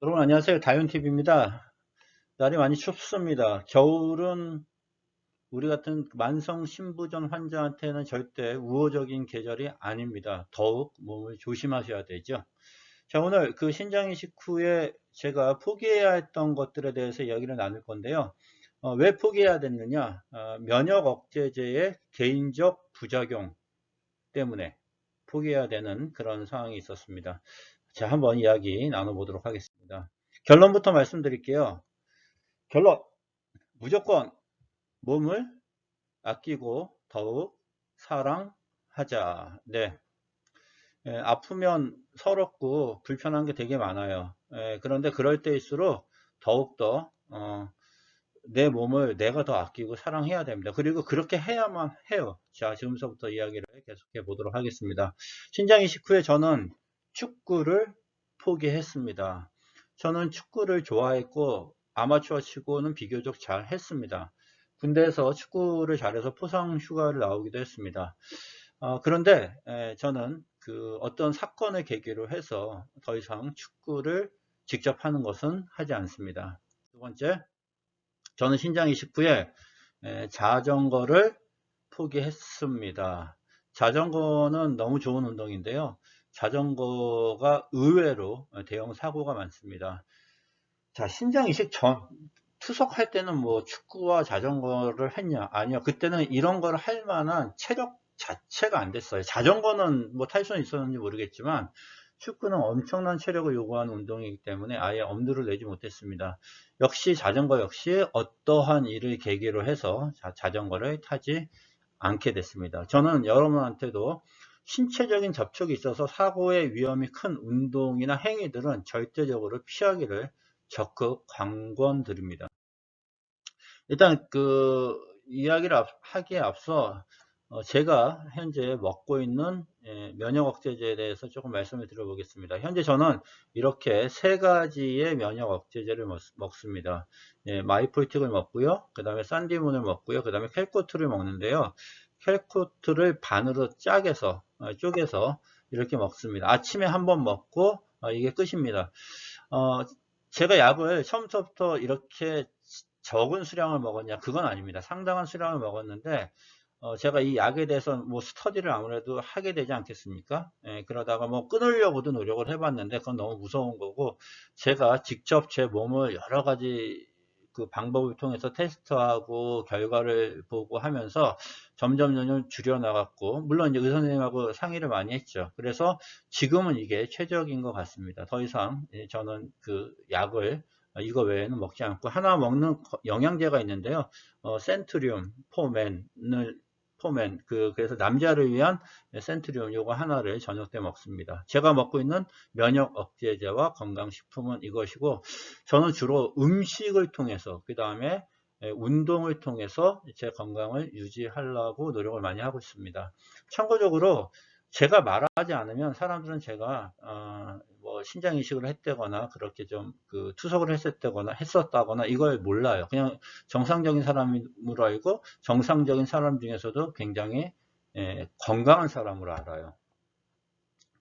여러분 안녕하세요. 다윤TV입니다. 날이 많이 춥습니다. 겨울은 우리 같은 만성 신부전 환자한테는 절대 우호적인 계절이 아닙니다. 더욱 몸을 조심하셔야 되죠. 자, 오늘 그 신장 이식 후에 제가 포기해야 했던 것들에 대해서 이야기를 나눌 건데요. 왜 포기해야 됐느냐? 면역 억제제의 개인적 부작용 때문에 포기해야 되는 그런 상황이 있었습니다. 자, 한번 이야기 나눠보도록 하겠습니다. 결론부터 말씀드릴게요. 결론, 무조건 몸을 아끼고 더욱 사랑하자. 네. 아프면 서럽고 불편한 게 되게 많아요. 그런데 그럴 때일수록 더욱더 내 몸을 내가 더 아끼고 사랑해야 됩니다. 그리고 그렇게 해야만 해요. 자, 지금서부터 이야기를 계속해 보도록 하겠습니다. 신장 이식 후에 저는 축구를 포기했습니다. 저는 축구를 좋아했고 아마추어 치고는 비교적 잘 했습니다. 군대에서 축구를 잘해서 포상 휴가를 나오기도 했습니다. 그런데 저는 그 어떤 사건을 계기로 해서 더 이상 축구를 직접 하는 것은 하지 않습니다. 두 번째, 저는 신장 이식 후에 자전거를 포기했습니다. 자전거는 너무 좋은 운동인데요. 자전거가 의외로 대형 사고가 많습니다. 자, 신장 이식 전 투석할 때는 뭐 축구와 자전거를 했냐? 아니요. 그때는 이런 걸 할 만한 체력 자체가 안 됐어요. 자전거는 뭐 탈 수는 있었는지 모르겠지만 축구는 엄청난 체력을 요구하는 운동이기 때문에 아예 엄두를 내지 못했습니다. 역시 자전거 역시 어떠한 일을 계기로 해서 자전거를 타지 않게 됐습니다. 저는 여러분한테도 신체적인 접촉이 있어서 사고의 위험이 큰 운동이나 행위들은 절대적으로 피하기를 적극 강권드립니다. 일단 그 이야기를 하기에 앞서 제가 현재 먹고 있는 면역 억제제에 대해서 조금 말씀을 드려보겠습니다. 현재 저는 이렇게 세 가지의 면역 억제제를 먹습니다. 마이폴틱을 먹고요. 그 다음에 산디문을 먹고요. 그 다음에 켈코트를 먹는데요. 켈코트를 반으로 쪼개서 이렇게 먹습니다. 아침에 한번 먹고 이게 끝입니다. 제가 약을 처음부터 이렇게 적은 수량을 먹었냐? 그건 아닙니다. 상당한 수량을 먹었는데, 제가 이 약에 대해서 뭐 스터디를 아무래도 하게 되지 않겠습니까? 그러다가 뭐 끊으려고도 노력을 해봤는데, 그건 너무 무서운 거고, 제가 직접 제 몸을 여러 가지 그 방법을 통해서 테스트하고 결과를 보고 하면서 점점 줄여나갔고, 물론 이제 의사 선생님하고 상의를 많이 했죠. 그래서 지금은 이게 최적인 것 같습니다. 더 이상 저는 그 약을 이거 외에는 먹지 않고 하나 먹는 영양제가 있는데요. 센트리움 포맨 그래서 남자를 위한 센트리움 요거 하나를 저녁 때 먹습니다. 제가 먹고 있는 면역 억제제와 건강식품은 이것이고 저는 주로 음식을 통해서 그 다음에 운동을 통해서 제 건강을 유지하려고 노력을 많이 하고 있습니다. 참고적으로 제가 말하지 않으면 사람들은 제가 뭐 신장 이식을 했다거나 그렇게 좀 그 투석을 했었다거나 이걸 몰라요. 그냥 정상적인 사람으로 알고 정상적인 사람 중에서도 굉장히 건강한 사람으로 알아요.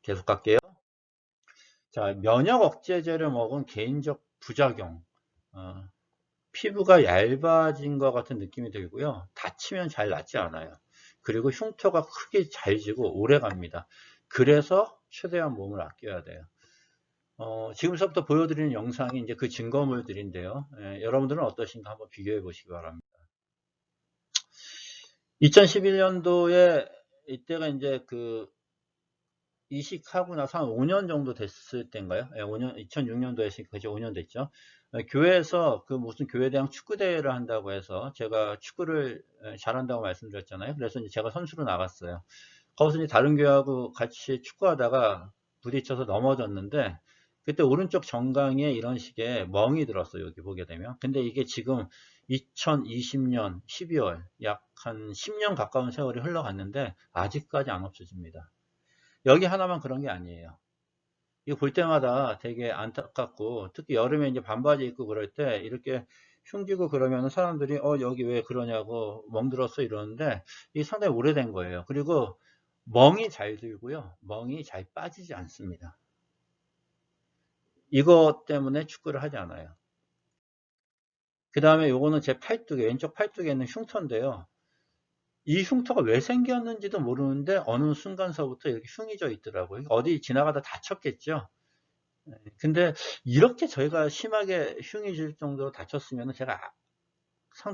계속 갈게요. 자, 면역 억제제를 먹은 개인적 부작용. 어, 피부가 얇아진 것 같은 느낌이 들고요. 다치면 잘 낫지 않아요. 그리고 흉터가 크게 잘 지고 오래 갑니다. 그래서 최대한 몸을 아껴야 돼요. 지금서부터 보여드리는 영상이 이제 그 증거물들인데요. 여러분들은 어떠신가 한번 비교해 보시기 바랍니다. 2011년도에 이때가 이제 그 이식하고 나서 한 5년 정도 됐을 때인가요? 5년, 2006년도에 그죠? 5년 됐죠. 교회에서 그 무슨 교회대항 축구대회를 한다고 해서 제가 축구를 잘한다고 말씀드렸잖아요. 그래서 이제 제가 선수로 나갔어요. 거기서 이제 다른 교회하고 같이 축구하다가 부딪혀서 넘어졌는데 그때 오른쪽 정강이에 이런 식의 멍이 들었어요. 여기 보게 되면. 근데 이게 지금 2020년 12월 약 한 10년 가까운 세월이 흘러갔는데 아직까지 안 없어집니다. 여기 하나만 그런 게 아니에요. 이거 볼 때마다 되게 안타깝고 특히 여름에 이제 반바지 입고 그럴 때 이렇게 흉지고 그러면 사람들이 여기 왜 그러냐고 멍들었어 이러는데 이게 상당히 오래된 거예요. 그리고 멍이 잘 들고요. 멍이 잘 빠지지 않습니다. 이것 때문에 축구를 하지 않아요. 그 다음에 요거는 제 팔뚝에, 왼쪽 팔뚝에 있는 흉터인데요. 이 흉터가 왜 생겼는지도 모르는데 어느 순간서부터 이렇게 흉이 져 있더라고요. 어디 지나가다 다쳤겠죠. 근데 이렇게 저희가 심하게 흉이 질 정도로 다쳤으면 제가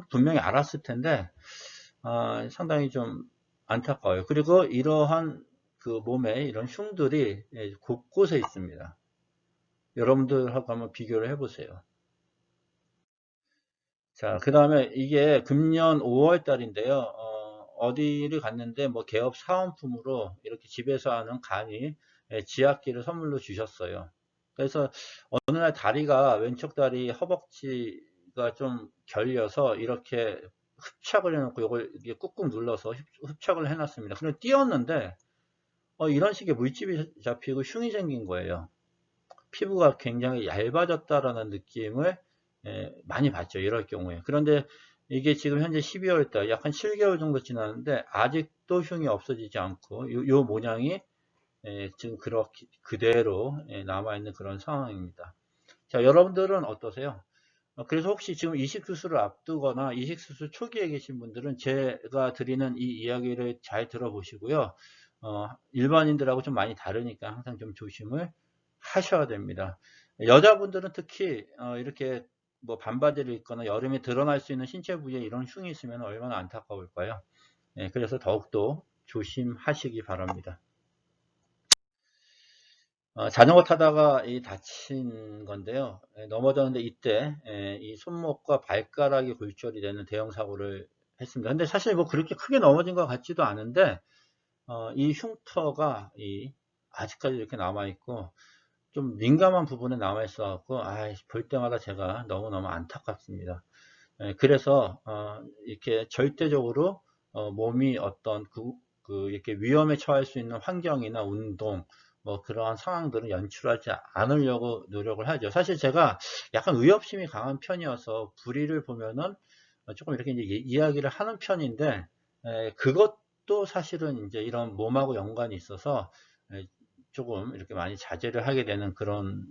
분명히 알았을 텐데 상당히 좀 안타까워요. 그리고 이러한 그 몸에 이런 흉들이 곳곳에 있습니다. 여러분들하고 한번 비교를 해보세요. 자, 그 다음에 이게 금년 5월 달인데요. 어디를 갔는데 뭐 개업 사은품으로 이렇게 집에서 하는 간이 지압기를 선물로 주셨어요. 그래서 어느 날 다리가, 왼쪽 다리 허벅지가 좀 결려서 이렇게 흡착을 해놓고 이걸 꾹꾹 눌러서 흡착을 해놨습니다. 그럼 뛰었는데 이런 식의 물집이 잡히고 흉이 생긴 거예요. 피부가 굉장히 얇아졌다라는 느낌을 많이 받죠. 이럴 경우에. 그런데 이게 지금 현재 12월 달, 약 한 7개월 정도 지났는데 아직도 흉이 없어지지 않고 요 모양이 지금 그렇게 그대로 남아있는 그런 상황입니다. 자, 여러분들은 어떠세요? 그래서 혹시 지금 이식 수술을 앞두거나 이식 수술 초기에 계신 분들은 제가 드리는 이 이야기를 잘 들어보시고요. 일반인들하고 좀 많이 다르니까 항상 좀 조심을 하셔야 됩니다. 여자분들은 특히 이렇게 뭐 반바지를 입거나 여름에 드러날 수 있는 신체 부위에 이런 흉이 있으면 얼마나 안타까울까요? 그래서 더욱더 조심하시기 바랍니다. 자전거 타다가 다친 건데요. 넘어졌는데 이때 이 손목과 발가락이 골절이 되는 대형 사고를 했습니다. 근데 사실 뭐 그렇게 크게 넘어진 것 같지도 않은데 이 흉터가 아직까지 이렇게 남아 있고 좀 민감한 부분에 남아 있어 갖고 볼 때마다 제가 너무너무 안타깝습니다. 그래서 이렇게 절대적으로 몸이 어떤 이렇게 위험에 처할 수 있는 환경이나 운동 뭐 그러한 상황들을 연출하지 않으려고 노력을 하죠. 사실 제가 약간 의협심이 강한 편이어서 불의를 보면은 조금 이렇게 이제 이야기를 하는 편인데 그것도 사실은 이제 이런 몸하고 연관이 있어서 조금 이렇게 많이 자제를 하게 되는 그런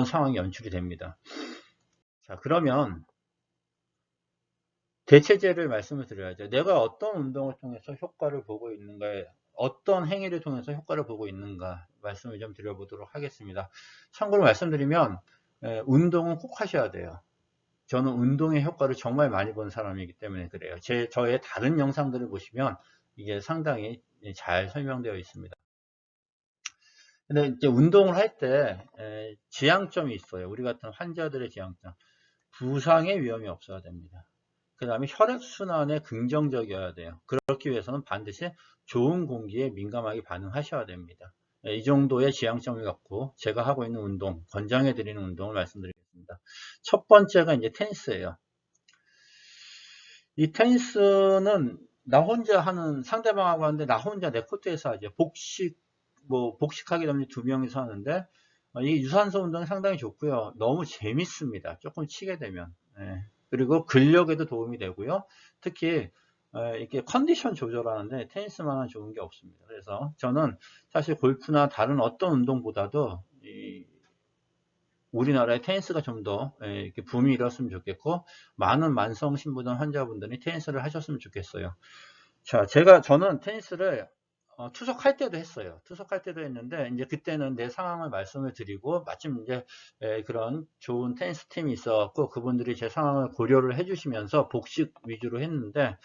상황이 연출이 됩니다. 자, 그러면 대체제를 말씀을 드려야죠. 내가 어떤 운동을 통해서 효과를 보고 있는가에, 어떤 행위를 통해서 효과를 보고 있는가 말씀을 좀 드려보도록 하겠습니다. 참고로 말씀드리면 운동은 꼭 하셔야 돼요. 저는 운동의 효과를 정말 많이 본 사람이기 때문에 그래요. 저의 다른 영상들을 보시면 이게 상당히 잘 설명되어 있습니다. 근데 이제 운동을 할 때 지향점이 있어요. 우리 같은 환자들의 지향점. 부상의 위험이 없어야 됩니다. 그 다음에 혈액순환에 긍정적이어야 돼요. 그렇기 위해서는 반드시 좋은 공기에 민감하게 반응하셔야 됩니다. 이 정도의 지향점을 갖고 제가 하고 있는 운동, 권장해 드리는 운동을 말씀드리겠습니다. 첫 번째가 이제 테니스예요. 이 테니스는 나 혼자 하는, 상대방하고 하는데 나 혼자 내 코트에서 하죠. 복식하게 되면 두 명이서 하는데 이 유산소 운동이 상당히 좋고요. 너무 재밌습니다. 조금 치게 되면. 그리고 근력에도 도움이 되고요. 특히 이렇게 컨디션 조절하는데 테니스만한 좋은 게 없습니다. 그래서 저는 사실 골프나 다른 어떤 운동보다도 우리나라의 테니스가 좀 더 이렇게 붐이 일었으면 좋겠고 많은 만성 신부전 환자분들이 테니스를 하셨으면 좋겠어요. 자, 저는 테니스를 투석할 때도 했어요. 투석할 때도 했는데 이제 그때는 내 상황을 말씀을 드리고 마침 이제 그런 좋은 테니스 팀이 있어갖고 그분들이 제 상황을 고려를 해주시면서 복식 위주로 했는데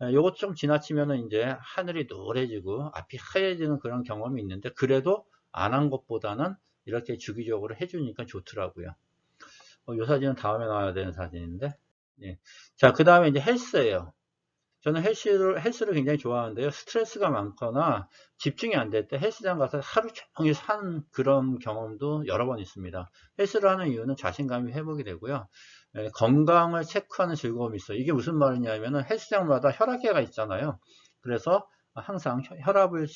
요것 좀 지나치면은 이제 하늘이 노래지고 앞이 하얘지는 그런 경험이 있는데 그래도 안 한 것보다는 이렇게 주기적으로 해주니까 좋더라고요. 요 사진은 다음에 나와야 되는 사진인데. 예. 자, 그 다음에 이제 헬스예요. 저는 헬스를 굉장히 좋아하는데요. 스트레스가 많거나 집중이 안 될 때 헬스장 가서 하루 종일 산 그런 경험도 여러 번 있습니다. 헬스를 하는 이유는 자신감이 회복이 되고요. 건강을 체크하는 즐거움이 있어요. 이게 무슨 말이냐면 헬스장마다 혈압계가 있잖아요. 그래서 항상 혈압을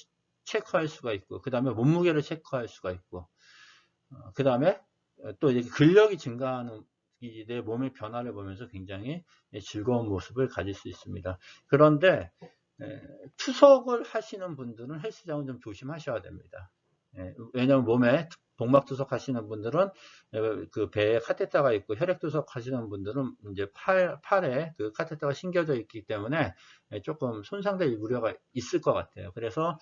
체크할 수가 있고 그 다음에 몸무게를 체크할 수가 있고 그 다음에 또 이렇게 근력이 증가하는 내 몸의 변화를 보면서 굉장히 즐거운 모습을 가질 수 있습니다. 그런데 투석을 하시는 분들은 헬스장은 좀 조심하셔야 됩니다. 왜냐하면 몸에 동맥투석 하시는 분들은 그 배에 카테터가 있고, 혈액투석 하시는 분들은 이제 팔에 그 카테터가 심겨져 있기 때문에 조금 손상될 우려가 있을 것 같아요. 그래서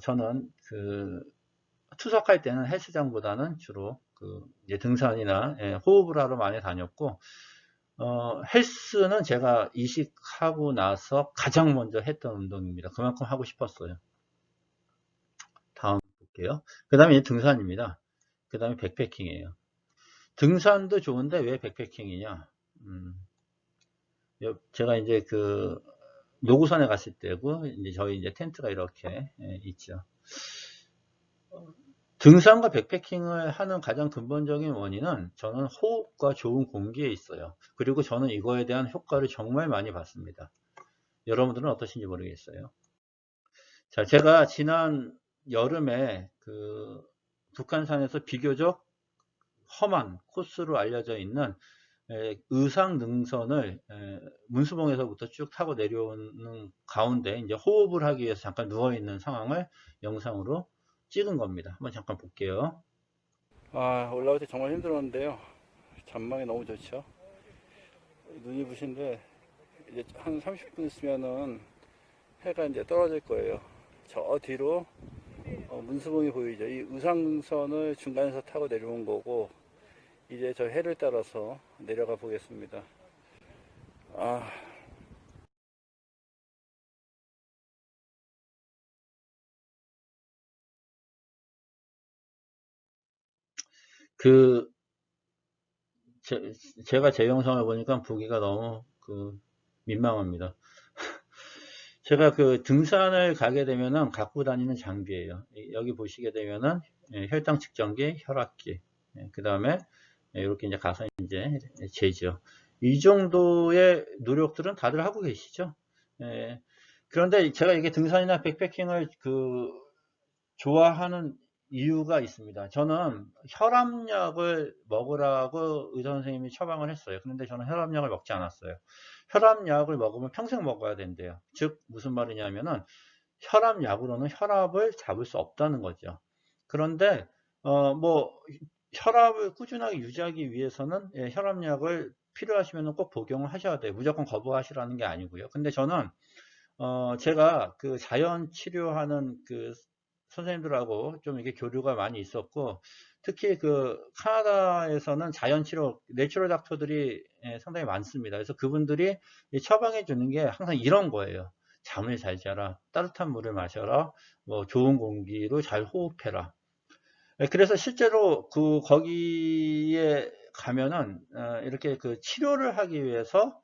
저는 그 투석할 때는 헬스장보다는 주로 그 이제 등산이나 호흡을 하러 많이 다녔고, 헬스는 제가 이식하고 나서 가장 먼저 했던 운동입니다. 그만큼 하고 싶었어요. 다음 볼게요. 그 다음에 등산입니다. 그 다음에 백패킹이에요. 등산도 좋은데 왜 백패킹이냐? 제가 이제 그 노구선에 갔을 때고, 이제 저희 이제 텐트가 이렇게 있죠. 등산과 백패킹을 하는 가장 근본적인 원인은 저는 호흡과 좋은 공기에 있어요. 그리고 저는 이거에 대한 효과를 정말 많이 봤습니다. 여러분들은 어떠신지 모르겠어요. 자, 제가 지난 여름에 그 북한산에서 비교적 험한 코스로 알려져 있는 의상 능선을 문수봉에서부터 쭉 타고 내려오는 가운데 이제 호흡을 하기 위해서 잠깐 누워 있는 상황을 영상으로 찍은 겁니다. 한번 잠깐 볼게요. 올라올 때 정말 힘들었는데요. 전망이 너무 좋죠. 눈이 부신데 이제 한 30분 있으면은 해가 이제 떨어질 거예요. 저 뒤로 문수봉이 보이죠. 이 의상선을 중간에서 타고 내려온 거고, 이제 저 해를 따라서 내려가 보겠습니다. 그 제가 제 영상을 보니까 보기가 너무 민망합니다. 제가 그 등산을 가게 되면은 갖고 다니는 장비예요. 여기 보시게 되면은 혈당 측정기, 혈압기, 그 다음에 이렇게 이제 가서 이제 재죠. 이 정도의 노력들은 다들 하고 계시죠. 그런데 제가 이게 등산이나 백패킹을 좋아하는 이유가 있습니다. 저는 혈압약을 먹으라고 의사 선생님이 처방을 했어요. 그런데 저는 혈압약을 먹지 않았어요. 혈압약을 먹으면 평생 먹어야 된대요. 즉 무슨 말이냐면은 혈압약으로는 혈압을 잡을 수 없다는 거죠. 그런데 뭐 혈압을 꾸준하게 유지하기 위해서는 혈압약을 필요하시면 꼭 복용을 하셔야 돼요. 무조건 거부하시라는 게 아니고요. 근데 저는 제가 그 자연 치료하는 그 선생님들하고 좀 이렇게 교류가 많이 있었고, 특히 그 카나다에서는 자연 치료, 내추럴 닥터들이 상당히 많습니다. 그래서 그분들이 처방해 주는 게 항상 이런 거예요. 잠을 잘 자라, 따뜻한 물을 마셔라, 뭐 좋은 공기로 잘 호흡해라. 그래서 실제로 거기에 가면은 이렇게 그 치료를 하기 위해서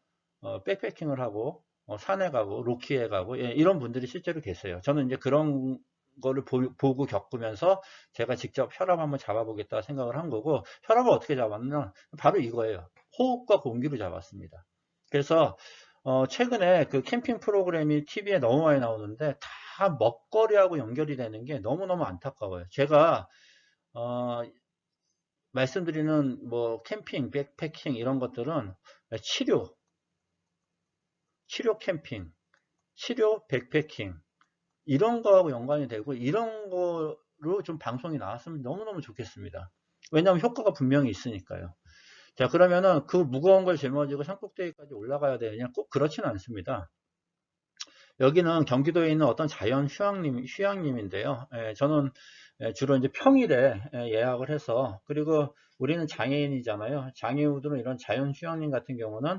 백패킹을 하고 산에 가고 로키에 가고 이런 분들이 실제로 계세요. 저는 이제 그런 거를 보고 겪으면서 제가 직접 혈압 한번 잡아보겠다 생각을 한 거고, 혈압을 어떻게 잡았냐면 바로 이거예요. 호흡과 공기로 잡았습니다. 그래서 최근에 그 캠핑 프로그램이 TV에 너무 많이 나오는데 다 먹거리하고 연결이 되는 게 너무너무 안타까워요. 제가 말씀드리는 뭐 캠핑, 백패킹 이런 것들은 치료 캠핑, 치료 백패킹 이런 거하고 연관이 되고, 이런 거로 좀 방송이 나왔으면 너무너무 좋겠습니다. 왜냐하면 효과가 분명히 있으니까요. 자, 그러면은 그 무거운 걸 짊어지고 산꼭대기까지 올라가야 되느냐? 꼭 그렇지는 않습니다. 여기는 경기도에 있는 어떤 자연 휴양림인데요. 저는 주로 이제 평일에 예약을 해서, 그리고 우리는 장애인이잖아요. 장애우들은 이런 자연 휴양림 같은 경우는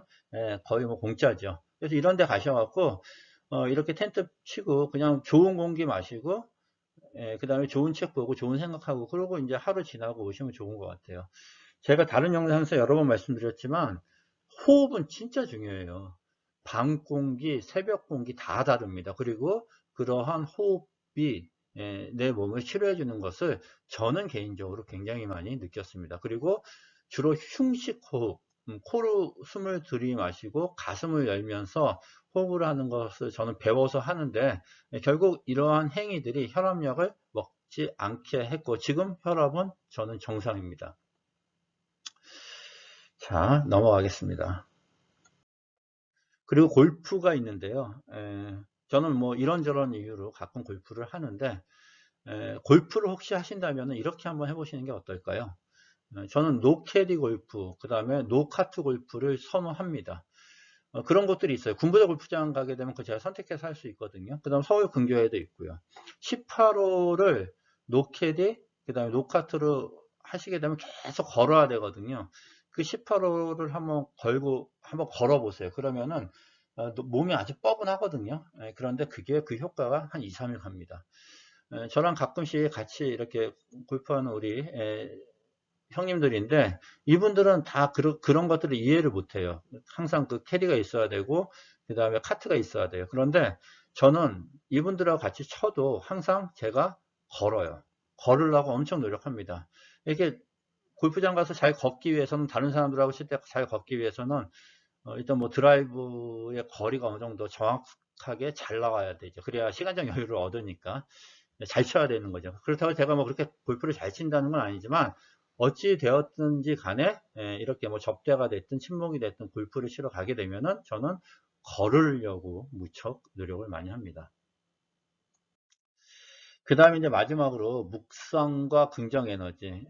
거의 뭐 공짜죠. 그래서 이런 데 가셔갖고 이렇게 텐트 치고 그냥 좋은 공기 마시고, 그 다음에 좋은 책 보고 좋은 생각하고, 그러고 이제 하루 지나고 오시면 좋은 것 같아요. 제가 다른 영상에서 여러 번 말씀드렸지만 호흡은 진짜 중요해요. 밤 공기, 새벽 공기 다 다릅니다. 그리고 그러한 호흡이 내 몸을 치료해 주는 것을 저는 개인적으로 굉장히 많이 느꼈습니다. 그리고 주로 흉식 호흡, 코로 숨을 들이마시고 가슴을 열면서 호흡을 하는 것을 저는 배워서 하는데, 결국 이러한 행위들이 혈압약을 먹지 않게 했고, 지금 혈압은 저는 정상입니다. 자, 넘어가겠습니다. 그리고 골프가 있는데요. 저는 뭐 이런저런 이유로 가끔 골프를 하는데, 골프를 혹시 하신다면 이렇게 한번 해보시는 게 어떨까요? 저는 노캐디 골프, 그 다음에 노카트 골프를 선호합니다. 그런 곳들이 있어요. 군부대 골프장 가게 되면 그 제가 선택해서 할 수 있거든요. 그 다음 서울 근교에도 있고요. 18호를 노캐디, 그 다음에 노카트로 하시게 되면 계속 걸어야 되거든요. 그 18호를 한번 걸어보세요. 그러면은 몸이 아주 뻐근하거든요. 그런데 그게 그 효과가 한 2, 3일 갑니다. 저랑 가끔씩 같이 이렇게 골프하는 우리 형님들인데 이분들은 다 그런 것들을 이해를 못해요. 항상 그 캐디가 있어야 되고 그 다음에 카트가 있어야 돼요. 그런데 저는 이분들하고 같이 쳐도 항상 제가 걸어요. 걸으려고 엄청 노력합니다. 이렇게 골프장 가서 잘 걷기 위해서는 다른 사람들하고 칠 때 잘 걷기 위해서는 일단 뭐 드라이브의 거리가 어느 정도 정확하게 잘 나와야 되죠. 그래야 시간적 여유를 얻으니까 잘 쳐야 되는 거죠. 그렇다고 제가 뭐 그렇게 골프를 잘 친다는 건 아니지만 어찌 되었든지 간에 이렇게 뭐 접대가 됐든 친목이 됐든 골프를 치러 가게 되면은 저는 걸으려고 무척 노력을 많이 합니다. 그 다음에 이제 마지막으로 묵상과 긍정 에너지.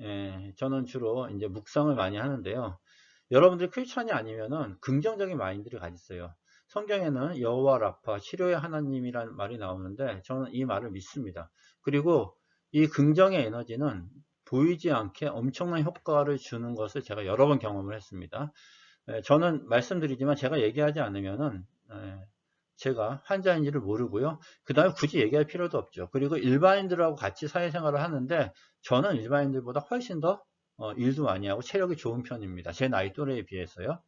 저는 주로 이제 묵상을 많이 하는데요. 여러분들이 크리스천이 아니면은 긍정적인 마인드를 가지세요. 성경에는 여호와 라파 치료의 하나님이라는 말이 나오는데 저는 이 말을 믿습니다. 그리고 이 긍정의 에너지는 보이지 않게 엄청난 효과를 주는 것을 제가 여러 번 경험을 했습니다. 저는 말씀드리지만 제가 얘기하지 않으면은 제가 환자인지를 모르고요. 그 다음에 굳이 얘기할 필요도 없죠. 그리고 일반인들하고 같이 사회생활을 하는데 저는 일반인들보다 훨씬 더 일도 많이 하고 체력이 좋은 편입니다. 제 나이 또래에 비해서요.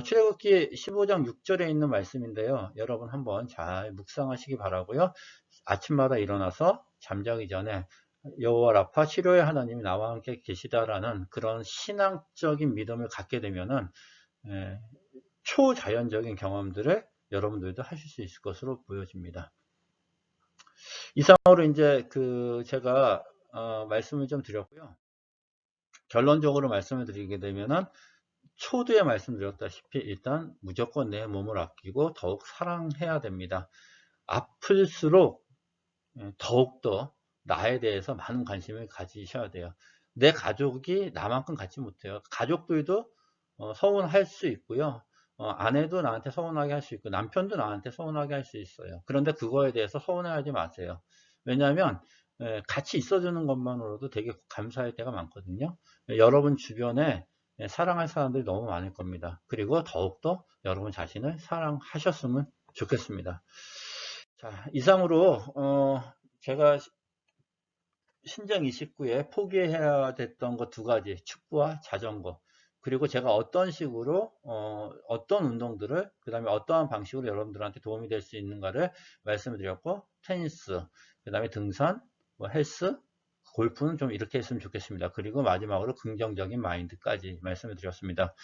출애굽기 15장 6절에 있는 말씀인데요. 여러분 한번 잘 묵상하시기 바라고요. 아침마다 일어나서 잠자기 전에 여호와 라파 치료의 하나님이 나와 함께 계시다라는 그런 신앙적인 믿음을 갖게 되면은 초자연적인 경험들을 여러분들도 하실 수 있을 것으로 보여집니다. 이상으로 이제 제가 말씀을 좀 드렸고요. 결론적으로 말씀을 드리게 되면은 초두에 말씀드렸다시피 일단 무조건 내 몸을 아끼고 더욱 사랑해야 됩니다. 아플수록 더욱더 나에 대해서 많은 관심을 가지셔야 돼요. 내 가족이 나만큼 갖지 못해요. 가족들도 서운할 수 있고요. 아내도 나한테 서운하게 할 수 있고 남편도 나한테 서운하게 할 수 있어요. 그런데 그거에 대해서 서운해하지 마세요. 왜냐하면 같이 있어주는 것만으로도 되게 감사할 때가 많거든요. 여러분 주변에 사랑할 사람들이 너무 많을 겁니다. 그리고 더욱더 여러분 자신을 사랑하셨으면 좋겠습니다. 자, 이상으로 제가 신정 29에 포기해야 됐던 것 두 가지, 축구와 자전거. 그리고 제가 어떤 식으로 어떤 운동들을 그 다음에 어떠한 방식으로 여러분들한테 도움이 될 수 있는가를 말씀을 드렸고, 테니스, 그 다음에 등산, 뭐 헬스, 골프는 좀 이렇게 했으면 좋겠습니다. 그리고 마지막으로 긍정적인 마인드까지 말씀을 드렸습니다.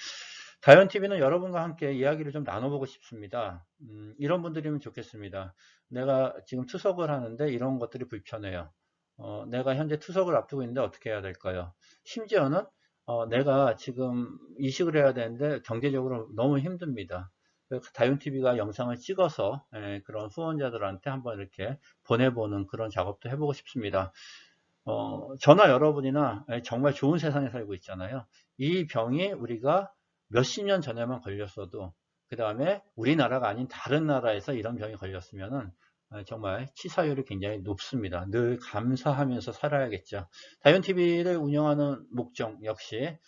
다이언TV는 여러분과 함께 이야기를 좀 나눠보고 싶습니다. 이런 분들이면 좋겠습니다. 내가 지금 투석을 하는데 이런 것들이 불편해요. 내가 현재 투석을 앞두고 있는데 어떻게 해야 될까요? 심지어는 내가 지금 이식을 해야 되는데 경제적으로 너무 힘듭니다. 다이언TV가 영상을 찍어서 그런 후원자들한테 한번 이렇게 보내보는 그런 작업도 해보고 싶습니다. 저나 여러분이나 정말 좋은 세상에 살고 있잖아요. 이 병이 우리가 몇십 년 전에만 걸렸어도 그 다음에 우리나라가 아닌 다른 나라에서 이런 병이 걸렸으면은 정말 치사율이 굉장히 높습니다. 늘 감사하면서 살아야겠죠. 다이언TV를 운영하는 목적 역시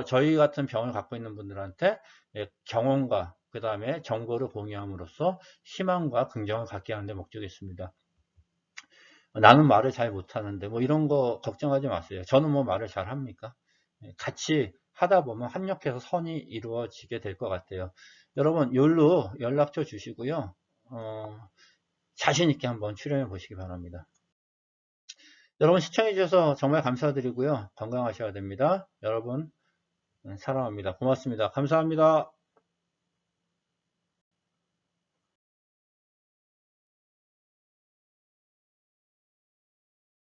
저희 같은 병을 갖고 있는 분들한테 경험과 그 다음에 정보를 공유함으로써 희망과 긍정을 갖게 하는 데 목적이 있습니다. 나는 말을 잘 못하는데 뭐 이런 거 걱정하지 마세요. 저는 뭐 말을 잘 합니까? 같이 하다 보면 합력해서 선이 이루어지게 될 것 같아요. 여러분 요일로 연락처 주시고요. 자신 있게 한번 출연해 보시기 바랍니다. 여러분 시청해 주셔서 정말 감사드리고요. 건강하셔야 됩니다. 여러분 사랑합니다. 고맙습니다. 감사합니다.